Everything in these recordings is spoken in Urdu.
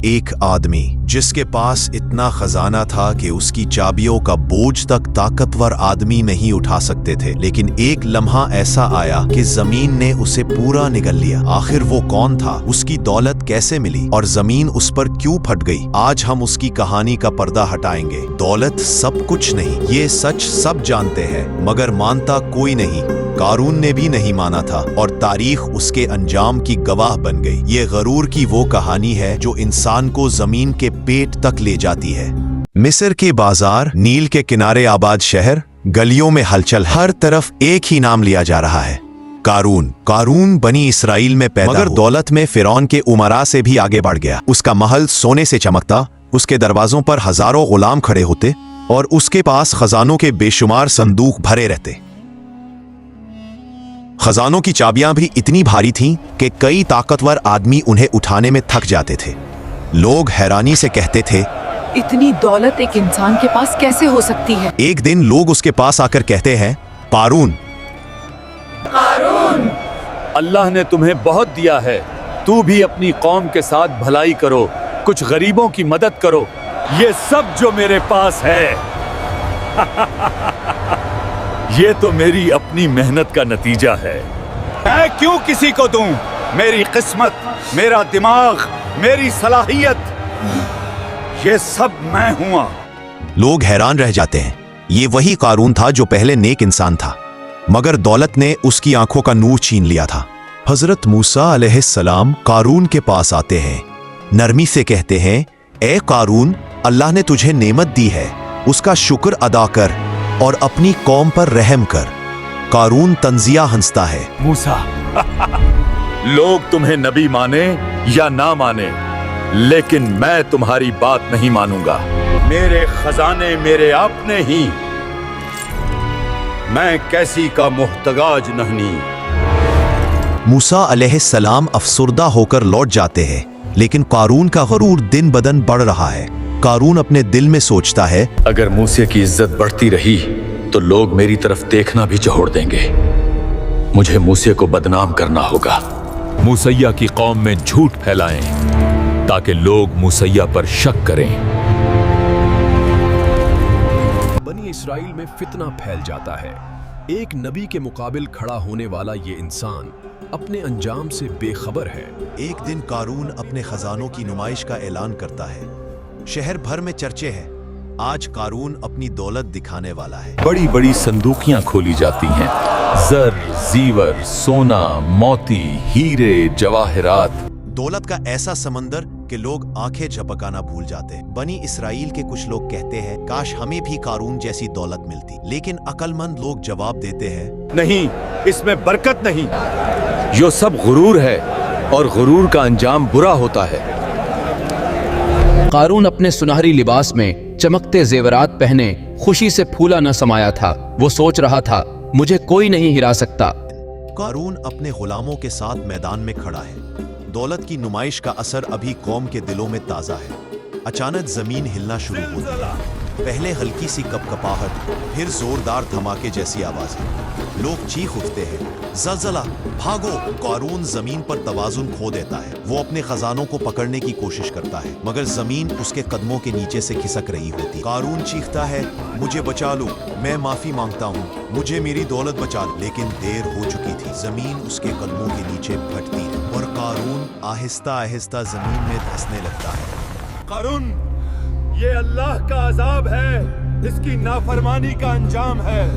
ایک آدمی جس کے پاس اتنا خزانہ تھا کہ اس کی چابیوں کا بوجھ تک طاقتور آدمی نہیں اٹھا سکتے تھے، لیکن ایک لمحہ ایسا آیا کہ زمین نے اسے پورا نگل لیا۔ آخر وہ کون تھا؟ اس کی دولت کیسے ملی اور زمین اس پر کیوں پھٹ گئی؟ آج ہم اس کی کہانی کا پردہ ہٹائیں گے۔ دولت سب کچھ نہیں، یہ سچ سب جانتے ہیں، مگر مانتا کوئی نہیں۔ قارون نے بھی نہیں مانا تھا اور تاریخ اس کے انجام کی گواہ بن گئی۔ یہ غرور کی وہ کہانی ہے جو انسان کو زمین کے پیٹ تک لے جاتی ہے۔ مصر کے بازار، نیل کے کنارے آباد شہر، گلیوں میں ہلچل، ہر طرف ایک ہی نام لیا جا رہا ہے، قارون۔ قارون بنی اسرائیل میں پیدا مگر دولت میں فرعون کے امراء سے بھی آگے بڑھ گیا۔ اس کا محل سونے سے چمکتا، اس کے دروازوں پر ہزاروں غلام کھڑے ہوتے اور اس کے پاس خزانوں کے بے شمار صندوق بھرے رہتے۔ خزانوں کی چابیاں بھی اتنی بھاری تھیں کہ کئی طاقتور آدمی انہیں اٹھانے میں تھک جاتے تھے۔ لوگ حیرانی سے کہتے تھے، اتنی دولت ایک انسان کے پاس کیسے ہو سکتی ہے؟ ایک دن لوگ اس کے پاس آ کر کہتے ہیں، قارون، قارون، اللہ نے تمہیں بہت دیا ہے، تو بھی اپنی قوم کے ساتھ بھلائی کرو، کچھ غریبوں کی مدد کرو، یہ سب جو میرے پاس ہے یہ تو میری اپنی محنت کا نتیجہ ہے۔ میں کیوں کسی کو دوں؟ میری قسمت، میرا دماغ، میری صلاحیت، یہ سب میں ہوا۔ لوگ حیران رہ جاتے ہیں۔ یہ وہی قارون تھا جو پہلے نیک انسان تھا، مگر دولت نے اس کی آنکھوں کا نور چھین لیا تھا۔ حضرت موسیٰ علیہ السلام قارون کے پاس آتے ہیں، نرمی سے کہتے ہیں، اے قارون، اللہ نے تجھے نعمت دی ہے، اس کا شکر ادا کر اور اپنی قوم پر رحم کر۔ قارون طنزیہ ہنستا ہے، موسیٰ، لوگ تمہیں نبی مانے یا نہ مانے، لیکن میں تمہاری بات نہیں مانوں گا۔ میرے خزانے میرے اپنے ہی، میں کیسی کا محتاج نہیں۔ موسیٰ علیہ السلام افسردہ ہو کر لوٹ جاتے ہیں، لیکن قارون کا غرور دن بدن بڑھ رہا ہے۔ قارون اپنے دل میں سوچتا ہے، اگر موسیٰ کی عزت بڑھتی رہی تو لوگ میری طرف دیکھنا بھی چھوڑ دیں گے۔ مجھے موسیٰ کو بدنام کرنا ہوگا۔ موسیٰ کی قوم میں جھوٹ پھیلائیں تاکہ لوگ موسیٰ پر شک کریں۔ بنی اسرائیل میں فتنہ پھیل جاتا ہے۔ ایک نبی کے مقابل کھڑا ہونے والا یہ انسان اپنے انجام سے بے خبر ہے۔ ایک دن قارون اپنے خزانوں کی نمائش کا اعلان کرتا ہے۔ شہر بھر میں چرچے ہیں، آج قارون اپنی دولت دکھانے والا ہے۔ بڑی بڑی صندوقیاں کھولی جاتی ہیں، زر، زیور، سونا، موتی، ہیرے، جواہرات، دولت کا ایسا سمندر کہ لوگ آنکھیں جھپکانا بھول جاتے ہیں۔ بنی اسرائیل کے کچھ لوگ کہتے ہیں، کاش ہمیں بھی قارون جیسی دولت ملتی، لیکن عقل مند لوگ جواب دیتے ہیں، نہیں، اس میں برکت نہیں، یہ سب غرور ہے اور غرور کا انجام برا ہوتا ہے۔ قارون اپنے سنہری لباس میں چمکتے زیورات پہنے خوشی سے پھولا نہ سمایا تھا۔ وہ سوچ رہا تھا، مجھے کوئی نہیں ہرا سکتا۔ قارون اپنے غلاموں کے ساتھ میدان میں کھڑا ہے۔ دولت کی نمائش کا اثر ابھی قوم کے دلوں میں تازہ ہے۔ اچانک زمین ہلنا شروع ہوتی ہے، پہلے ہلکی سی کپکپاہٹ، پھر زوردار دھماکے جیسی آوازیں۔ لوگ چیخ اٹھتے ہیں، زلزلہ، بھاگو! قارون زمین پر توازن کھو دیتا ہے۔ وہ اپنے خزانوں کو پکڑنے کی کوشش کرتا ہے، مگر زمین اس کے قدموں کے نیچے سے کھسک رہی ہوتی۔ قارون چیختا ہے، مجھے بچا لو، میں معافی مانگتا ہوں، مجھے میری دولت بچا لو۔ لیکن دیر ہو چکی تھی، زمین اس کے قدموں کے نیچے پھٹتی ہے اور قارون آہستہ آہستہ زمین میں دھسنے لگتا ہے۔ قارون، یہ اللہ کا عذاب ہے، اس کی نافرمانی کا انجام ہے۔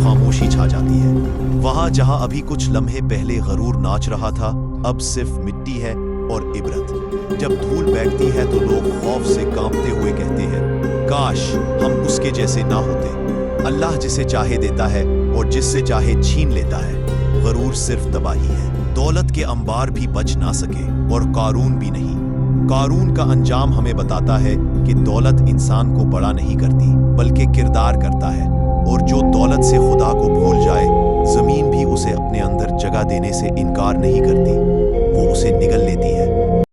خاموشی چھا جاتی ہے۔ وہاں جہاں ابھی کچھ لمحے پہلے غرور ناچ رہا تھا، اب صرف مٹی ہے اور عبرت۔ جب دھول بیٹھتی ہے تو لوگ خوف سے کانپتے ہوئے کہتے ہیں، کاش ہم اس کے جیسے نہ ہوتے۔ اللہ جسے چاہے دیتا ہے اور جس سے چاہے چھین لیتا ہے۔ غرور صرف تباہی ہے۔ دولت کے انبار بھی بچ نہ سکے اور قارون بھی نہیں۔ قارون کا انجام ہمیں بتاتا ہے کہ دولت انسان کو بڑا نہیں کرتی، بلکہ کردار کرتا ہے، اور جو دولت سے خدا کو بھول جائے، زمین بھی اسے اپنے اندر جگہ دینے سے انکار نہیں کرتی، وہ اسے نگل لیتی ہے۔